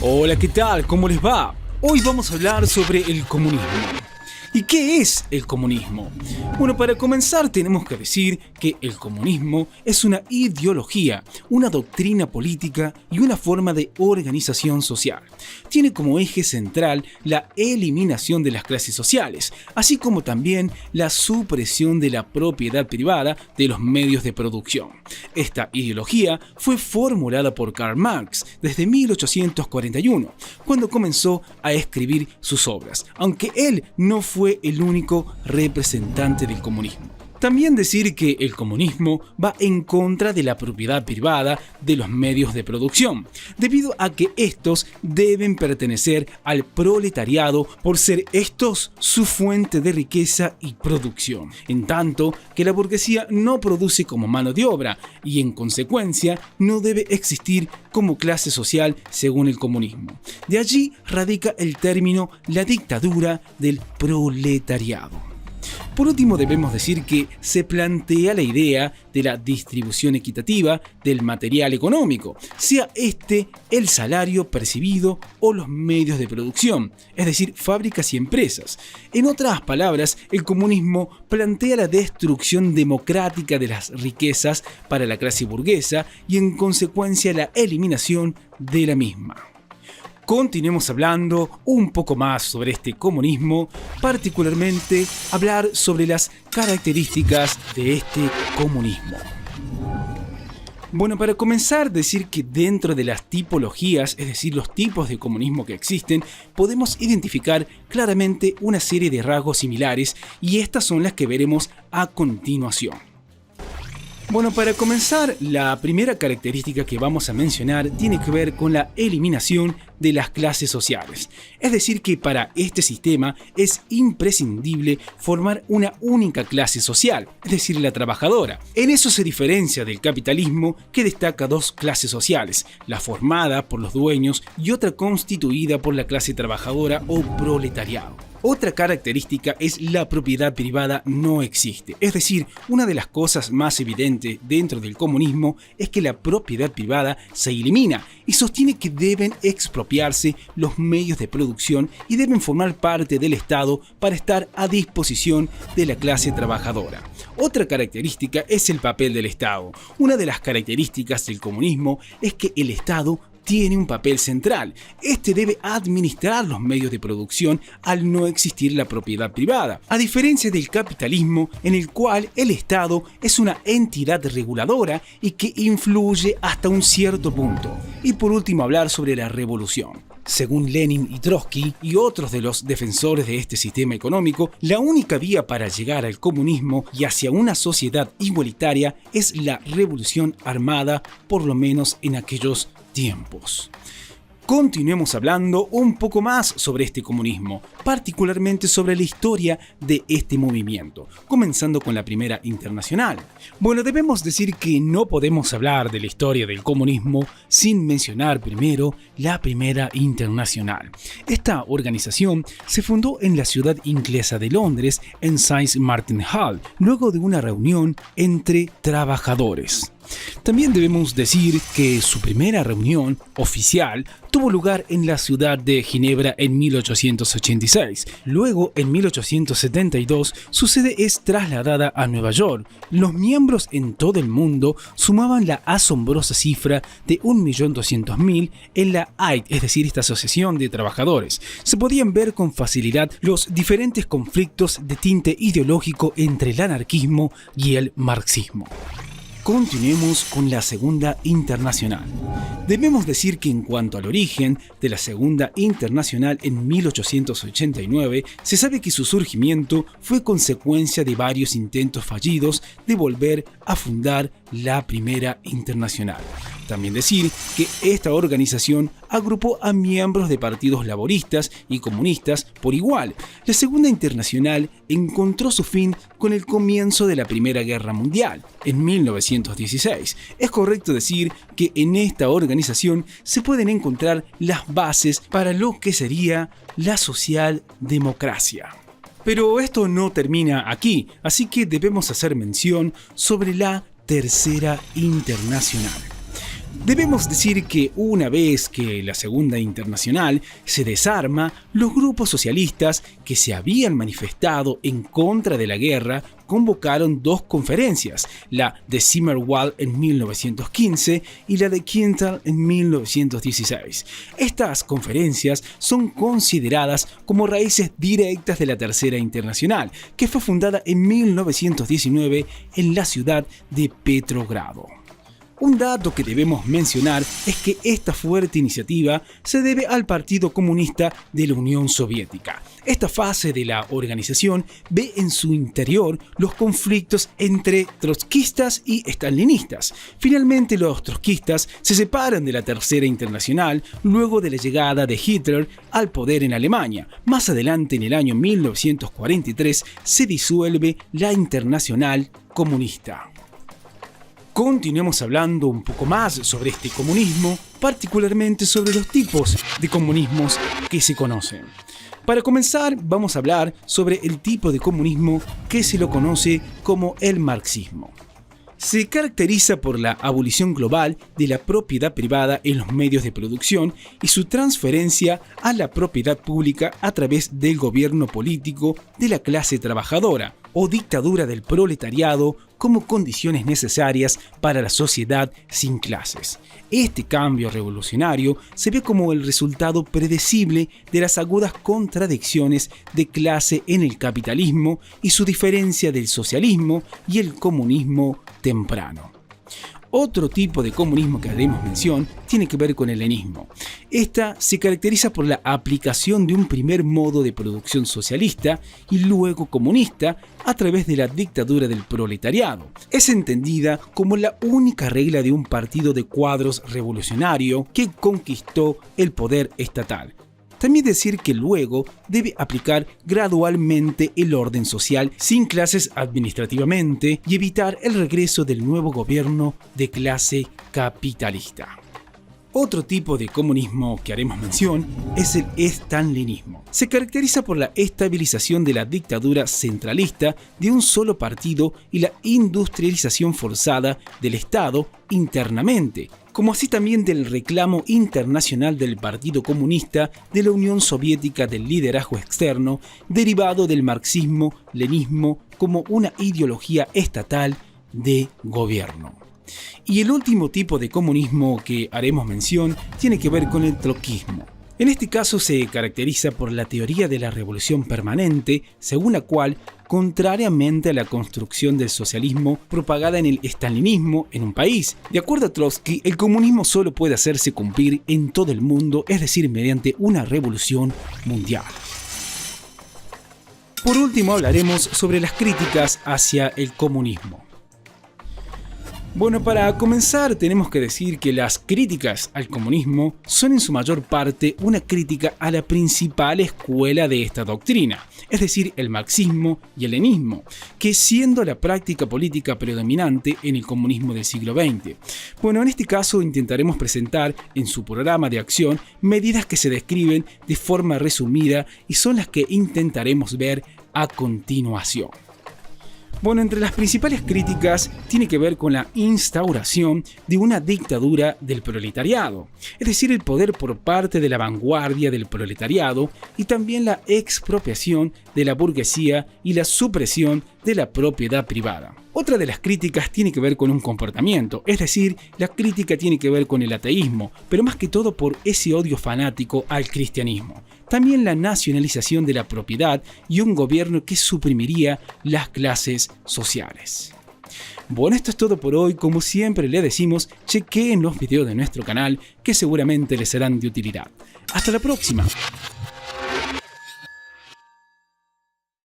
Hola, ¿qué tal? ¿Cómo les va? Hoy vamos a hablar sobre el comunismo. ¿Y qué es el comunismo? Bueno, para comenzar tenemos que decir que el comunismo es una ideología, una doctrina política y una forma de organización social. Tiene como eje central la eliminación de las clases sociales, así como también la supresión de la propiedad privada de los medios de producción. Esta ideología fue formulada por Karl Marx desde 1841, cuando comenzó a escribir sus obras, aunque él no fue el único representante del comunismo. También decir que el comunismo va en contra de la propiedad privada de los medios de producción, debido a que estos deben pertenecer al proletariado por ser estos su fuente de riqueza y producción, en tanto que la burguesía no produce como mano de obra y en consecuencia no debe existir como clase social según el comunismo. De allí radica el término la dictadura del proletariado. Por último, debemos decir que se plantea la idea de la distribución equitativa del material económico, sea este el salario percibido o los medios de producción, es decir, fábricas y empresas. En otras palabras, el comunismo plantea la destrucción democrática de las riquezas para la clase burguesa y en consecuencia la eliminación de la misma. Continuemos hablando un poco más sobre este comunismo, particularmente hablar sobre las características de este comunismo. Bueno, para comenzar, decir que dentro de las tipologías, es decir, los tipos de comunismo que existen, podemos identificar claramente una serie de rasgos similares y estas son las que veremos a continuación. Bueno, para comenzar, la primera característica que vamos a mencionar tiene que ver con la eliminación de las clases sociales. Es decir, que para este sistema es imprescindible formar una única clase social, es decir, la trabajadora. En eso se diferencia del capitalismo, que destaca dos clases sociales, la formada por los dueños y otra constituida por la clase trabajadora o proletariado. Otra característica es la propiedad privada no existe, es decir, una de las cosas más evidentes dentro del comunismo es que la propiedad privada se elimina y sostiene que deben expropiarse los medios de producción y deben formar parte del Estado para estar a disposición de la clase trabajadora. Otra característica es el papel del Estado. Una de las características del comunismo es que el Estado tiene un papel central. Este debe administrar los medios de producción al no existir la propiedad privada, a diferencia del capitalismo en el cual el Estado es una entidad reguladora y que influye hasta un cierto punto. Y por último, hablar sobre la revolución. Según Lenin y Trotsky y otros de los defensores de este sistema económico, la única vía para llegar al comunismo y hacia una sociedad igualitaria es la revolución armada, por lo menos en aquellos tiempos. Continuemos hablando un poco más sobre este comunismo, particularmente sobre la historia de este movimiento, comenzando con la Primera Internacional. Bueno, debemos decir que no podemos hablar de la historia del comunismo sin mencionar primero la Primera Internacional. Esta organización se fundó en la ciudad inglesa de Londres, en St. Martin's Hall, luego de una reunión entre trabajadores. También debemos decir que su primera reunión oficial tuvo lugar en la ciudad de Ginebra en 1886. Luego, en 1872, su sede es trasladada a Nueva York. Los miembros en todo el mundo sumaban la asombrosa cifra de 1.200.000 en la AIT, es decir, esta asociación de trabajadores. Se podían ver con facilidad los diferentes conflictos de tinte ideológico entre el anarquismo y el marxismo. Continuemos con la Segunda Internacional. Debemos decir que en cuanto al origen de la Segunda Internacional en 1889, se sabe que su surgimiento fue consecuencia de varios intentos fallidos de volver a fundar la Primera Internacional. También decir que esta organización agrupó a miembros de partidos laboristas y comunistas por igual. La Segunda Internacional encontró su fin con el comienzo de la Primera Guerra Mundial, en 1916. Es correcto decir que en esta organización se pueden encontrar las bases para lo que sería la socialdemocracia. Pero esto no termina aquí, así que debemos hacer mención sobre la Tercera Internacional. Debemos decir que una vez que la Segunda Internacional se desarma, los grupos socialistas que se habían manifestado en contra de la guerra convocaron dos conferencias, la de Zimmerwald en 1915 y la de Quintal en 1916. Estas conferencias son consideradas como raíces directas de la Tercera Internacional, que fue fundada en 1919 en la ciudad de Petrogrado. Un dato que debemos mencionar es que esta fuerte iniciativa se debe al Partido Comunista de la Unión Soviética. Esta fase de la organización ve en su interior los conflictos entre trotskistas y stalinistas. Finalmente, los trotskistas se separan de la Tercera Internacional luego de la llegada de Hitler al poder en Alemania. Más adelante, en el año 1943, se disuelve la Internacional Comunista. Continuemos hablando un poco más sobre este comunismo, particularmente sobre los tipos de comunismos que se conocen. Para comenzar, vamos a hablar sobre el tipo de comunismo que se lo conoce como el marxismo. Se caracteriza por la abolición global de la propiedad privada en los medios de producción y su transferencia a la propiedad pública a través del gobierno político de la clase trabajadora o dictadura del proletariado como condiciones necesarias para la sociedad sin clases. Este cambio revolucionario se ve como el resultado predecible de las agudas contradicciones de clase en el capitalismo y su diferencia del socialismo y el comunismo temprano. Otro tipo de comunismo que haremos mención tiene que ver con el lenismo. Esta se caracteriza por la aplicación de un primer modo de producción socialista y luego comunista a través de la dictadura del proletariado. Es entendida como la única regla de un partido de cuadros revolucionario que conquistó el poder estatal. También decir que luego debe aplicar gradualmente el orden social sin clases administrativamente y evitar el regreso del nuevo gobierno de clase capitalista. Otro tipo de comunismo que haremos mención es el estalinismo. Se caracteriza por la estabilización de la dictadura centralista de un solo partido y la industrialización forzada del Estado internamente, como así también del reclamo internacional del Partido Comunista de la Unión Soviética del liderazgo externo, derivado del marxismo-lenismo como una ideología estatal de gobierno. Y el último tipo de comunismo que haremos mención tiene que ver con el trotskismo. En este caso se caracteriza por la teoría de la revolución permanente, según la cual, contrariamente a la construcción del socialismo propagada en el estalinismo en un país, de acuerdo a Trotsky, el comunismo solo puede hacerse cumplir en todo el mundo, es decir, mediante una revolución mundial. Por último, hablaremos sobre las críticas hacia el comunismo. Bueno, para comenzar tenemos que decir que las críticas al comunismo son en su mayor parte una crítica a la principal escuela de esta doctrina, es decir, el marxismo y el lenismo, que siendo la práctica política predominante en el comunismo del siglo XX. Bueno, en este caso intentaremos presentar en su programa de acción medidas que se describen de forma resumida y son las que intentaremos ver a continuación. Bueno, entre las principales críticas tiene que ver con la instauración de una dictadura del proletariado, es decir, el poder por parte de la vanguardia del proletariado y también la expropiación de la burguesía y la supresión de la propiedad privada. Otra de las críticas tiene que ver con un comportamiento, es decir, la crítica tiene que ver con el ateísmo, pero más que todo por ese odio fanático al cristianismo. También la nacionalización de la propiedad y un gobierno que suprimiría las clases sociales. Bueno, esto es todo por hoy. Como siempre le decimos, chequeen los videos de nuestro canal que seguramente les serán de utilidad. Hasta la próxima.